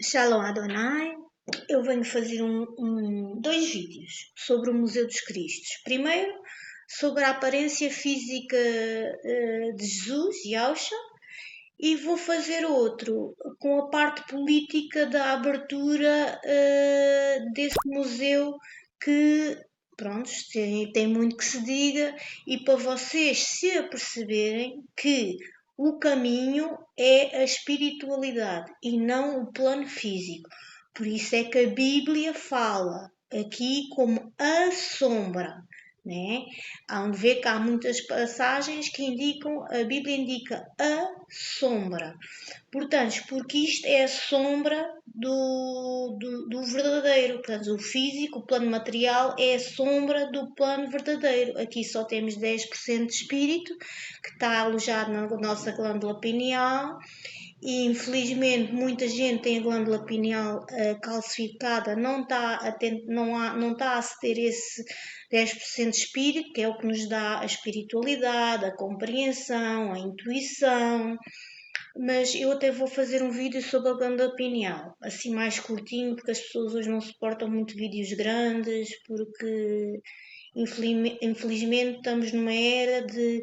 Shalom Adonai, eu venho fazer dois vídeos sobre o Museu dos Cristos. Primeiro, sobre a aparência física de Jesus, Yahusha, e vou fazer outro com a parte política da abertura desse museu que, pronto, tem muito que se diga, e para vocês se aperceberem que o caminho é a espiritualidade e não o plano físico. Por isso é que a Bíblia fala aqui como a sombra, né? Há de ver que há muitas passagens que indicam, a Bíblia indica a sombra. Portanto, porque isto é a sombra do verdadeiro. Portanto, o físico, o plano material, é a sombra do plano verdadeiro. Aqui só temos 10% de espírito, que está alojado na nossa glândula pineal. E infelizmente muita gente tem a glândula pineal calcificada, não está a ter esse 10% de espírito, que é o que nos dá a espiritualidade, a compreensão, a intuição. Mas eu até vou fazer um vídeo sobre a glândula pineal, assim mais curtinho, porque as pessoas hoje não suportam muito vídeos grandes, porque infelizmente estamos numa era de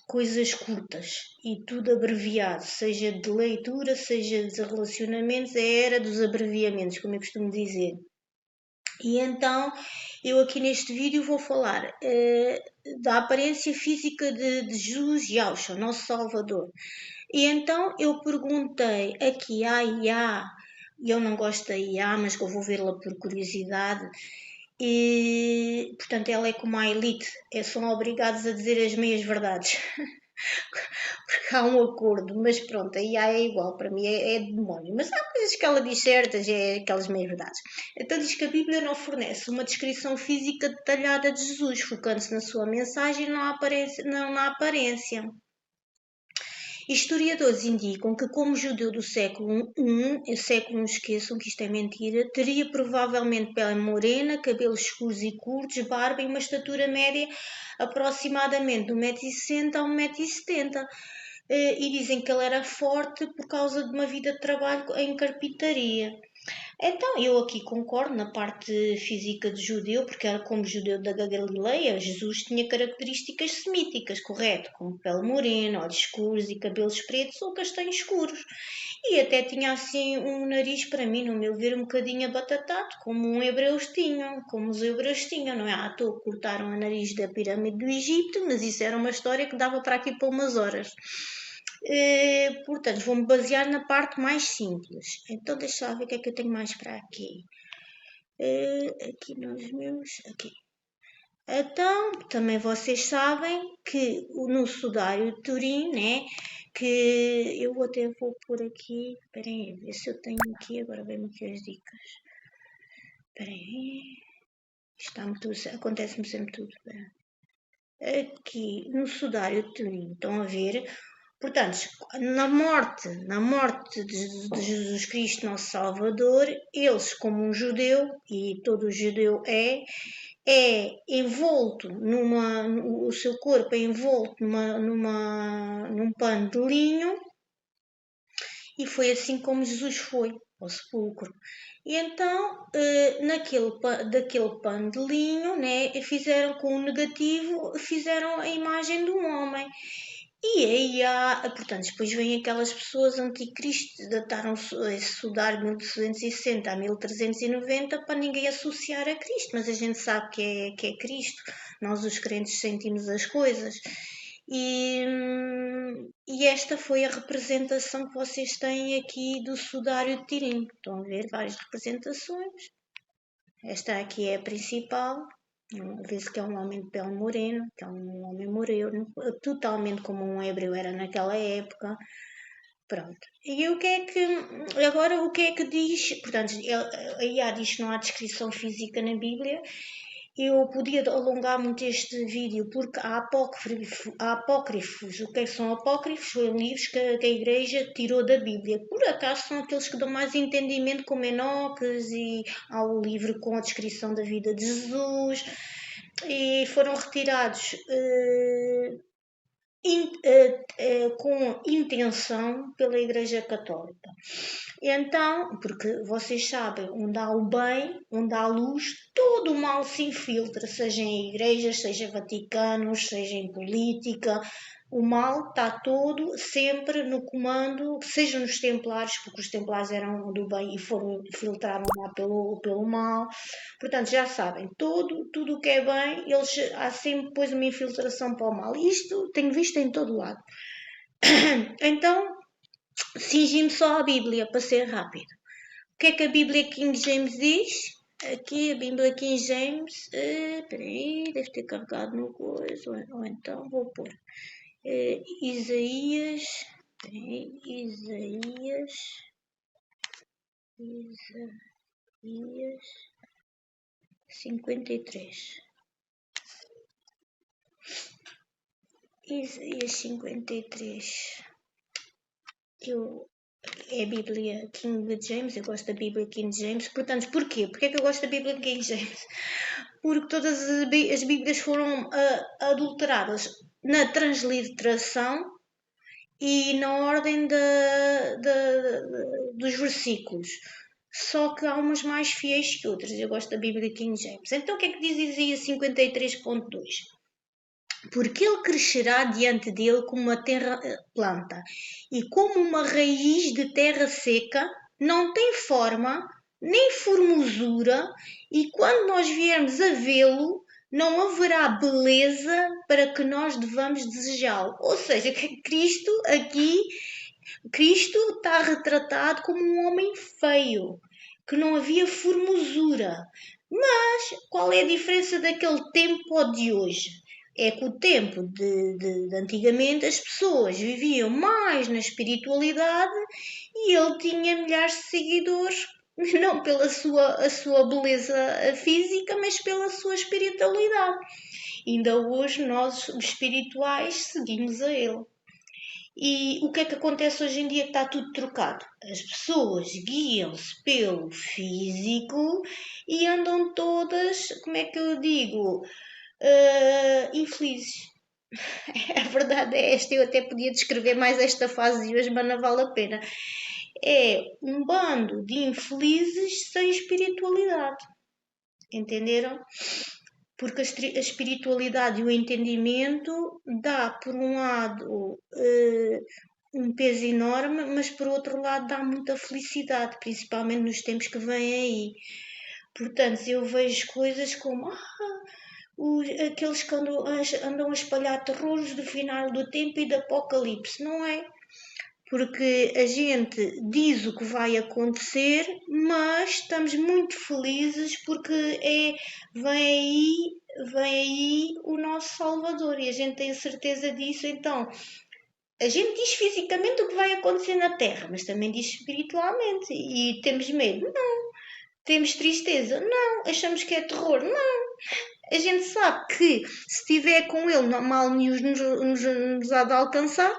coisas curtas e tudo abreviado, seja de leitura, seja de relacionamentos, é a era dos abreviamentos, como eu costumo dizer. E então, eu aqui neste vídeo vou falar da aparência física de Jesus Yahusha, nosso Salvador. E então eu perguntei aqui à IA, e eu não gosto da IA, mas que eu vou vê-la por curiosidade, e portanto ela é como a elite, são obrigados a dizer as meias verdades. Porque há um acordo, mas pronto, a IA é igual, para mim é demónio. Mas há coisas que ela diz certas, é aquelas meias verdades. Então diz que a Bíblia não fornece uma descrição física detalhada de Jesus, focando-se na sua mensagem e não na aparência. Historiadores indicam que, como judeu do século I, século não esqueçam que isto é mentira, teria provavelmente pele morena, cabelos escuros e curtos, barba e uma estatura média aproximadamente de 1,60 m a 1,70 m. E dizem que ele era forte por causa de uma vida de trabalho em carpintaria. Então, eu aqui concordo na parte física de judeu, porque era como judeu da Galileia, Jesus tinha características semíticas, correto? Como pele morena, olhos escuros e cabelos pretos ou castanhos escuros. E até tinha assim um nariz, para mim, no meu ver, um bocadinho abatatado, como os hebreus tinham, não é? À toa cortaram a nariz da pirâmide do Egito, mas isso era uma história que dava para aqui para umas horas. Portanto, vou-me basear na parte mais simples. Então, deixa eu ver o que é que eu tenho mais para aqui. Aqui nos meus. Aqui. Então, também vocês sabem que no sudário de Turim, né? Que eu até vou pôr aqui. Esperem aí, ver se eu tenho aqui. Agora vem-me aqui as dicas. Esperem aí. Acontece-me sempre tudo. Aqui no sudário de Turim, estão a ver? Portanto, na morte de Jesus Cristo, nosso Salvador, eles, como um judeu, e todo judeu é envolto o seu corpo é envolto num pano de linho, e foi assim como Jesus foi ao sepulcro. E então, daquele pano de linho, né, fizeram com o negativo, fizeram a imagem de um homem. E aí portanto, depois vêm aquelas pessoas anticristas, dataram esse sudário de 1260 a 1390 para ninguém associar a Cristo, mas a gente sabe que é Cristo, nós os crentes sentimos as coisas. E esta foi a representação que vocês têm aqui do sudário de Tirim. Estão a ver várias representações. Esta aqui é a principal. Vê-se que é um homem de pele morena, que é um homem moreno, totalmente como um hebreu era naquela época. Pronto. E agora o que é que diz? Portanto, a IA diz que não há descrição física na Bíblia. Eu podia alongar muito este vídeo porque há apócrifos. O que são apócrifos? São livros que a Igreja tirou da Bíblia. Por acaso são aqueles que dão mais entendimento, como Enoques, e há o livro com a descrição da vida de Jesus, e foram retirados com intenção pela Igreja Católica. Então, porque vocês sabem, onde há o bem, onde há a luz, todo o mal se infiltra, seja em igrejas, seja em Vaticanos, seja em política. O mal está todo sempre no comando, seja nos Templários, porque os Templários eram do bem e filtraram lá pelo mal. Portanto, já sabem, tudo o que é bem, há sempre depois uma infiltração para o mal. Isto tenho visto em todo lado. Então, cingi-me só à Bíblia, para ser rápido. O que é que a Bíblia King James diz? Aqui a Bíblia King James, espera aí, deve ter carregado no coisa, ou então vou pôr Isaías, Isaías 53. Isaías 53. É a Bíblia King James, eu gosto da Bíblia King James. Portanto, porquê? Porquê é que eu gosto da Bíblia King James? Porque todas as Bíblias foram adulteradas na transliteração e na ordem dos versículos. Só que há umas mais fiéis que outras. Eu gosto da Bíblia King James. Então o que é que diz Isaías 53.2? Porque ele crescerá diante dele como uma terra planta, e como uma raiz de terra seca, não tem forma, nem formosura, e quando nós viermos a vê-lo, não haverá beleza para que nós devamos desejá-lo. Ou seja, Cristo está retratado como um homem feio, que não havia formosura. Mas qual é a diferença daquele tempo ao de hoje? É que o tempo de antigamente as pessoas viviam mais na espiritualidade e ele tinha milhares de seguidores, não pela sua beleza física, mas pela sua espiritualidade. Ainda hoje nós, os espirituais, seguimos a ele. E o que é que acontece hoje em dia que está tudo trocado? As pessoas guiam-se pelo físico e andam todas, como é que eu digo, infelizes. A verdade é esta, eu até podia descrever mais esta fase de hoje, mas não vale a pena. É um bando de infelizes sem espiritualidade. Entenderam? Porque a espiritualidade e o entendimento dá, por um lado, um peso enorme, mas por outro lado dá muita felicidade, principalmente nos tempos que vêm aí. Portanto, eu vejo coisas como aqueles que andam a espalhar terrores do final do tempo e do apocalipse, não é? Porque a gente diz o que vai acontecer, mas estamos muito felizes porque vem aí o nosso Salvador e a gente tem certeza disso. Então, a gente diz fisicamente o que vai acontecer na Terra, mas também diz espiritualmente. E temos medo? Não. Temos tristeza? Não. Achamos que é terror? Não. A gente sabe que se estiver com ele, mal nos há de alcançar.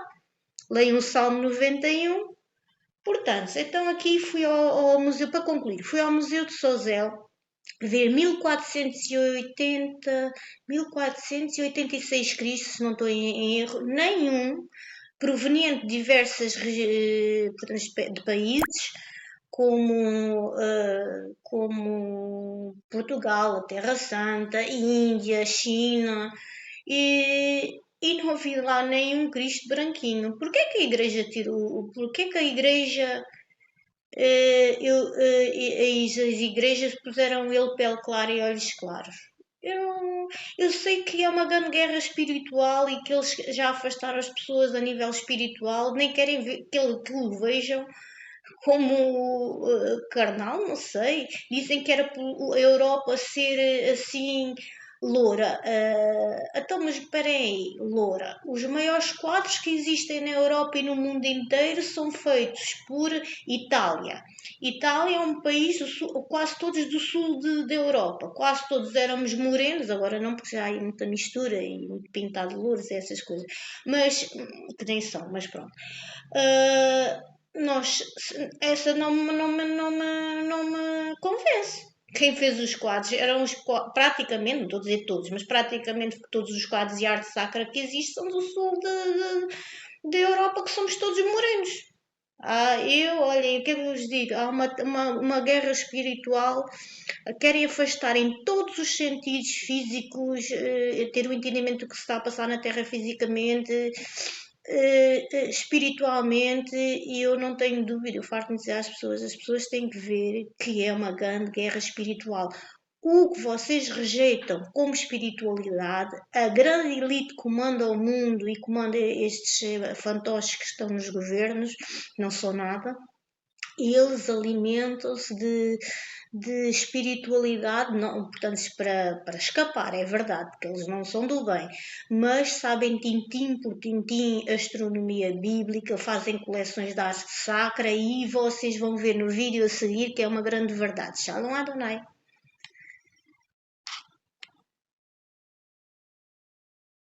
Leiam o Salmo 91. Portanto, então aqui fui ao museu, para concluir, fui ao Museu de Sozel ver 1486 Cristo, se não estou em erro, nenhum, proveniente de diversas de países, como Portugal, a Terra Santa, Índia, China, e não vi lá nenhum Cristo branquinho. Porquê que a igreja tirou? Porquê que a igreja as igrejas puseram ele pele clara e olhos claros? Eu sei que é uma grande guerra espiritual e que eles já afastaram as pessoas a nível espiritual, nem querem que o vejam como carnal, não sei. Dizem que era por a Europa ser assim loura. Então, mas esperem aí, loura. Os maiores quadros que existem na Europa e no mundo inteiro são feitos por Itália. Itália é um país, quase todos do sul da Europa. Quase todos éramos morenos, agora não, porque já há muita mistura e muito pintado de louros e essas coisas. Mas, que nem são, mas pronto. Essa não me convence. Quem fez os quadros eram praticamente, não estou a dizer todos, mas praticamente todos os quadros e arte sacra que existem são do sul da Europa, que somos todos morenos. Olhem, o que é que eu vos digo? Há uma guerra espiritual, querem afastar em todos os sentidos físicos, ter o entendimento do que se está a passar na Terra fisicamente, espiritualmente, e eu não tenho dúvida, eu farto-me dizer às pessoas, as pessoas têm que ver que é uma grande guerra espiritual. O que vocês rejeitam como espiritualidade, a grande elite que comanda o mundo e comanda estes fantoches que estão nos governos, não são nada, e eles alimentam-se de espiritualidade, não, portanto, para escapar, é verdade, que eles não são do bem, mas sabem tintim por tintim astronomia bíblica, fazem coleções de arte sacra e vocês vão ver no vídeo a seguir que é uma grande verdade. Shalom Adonai.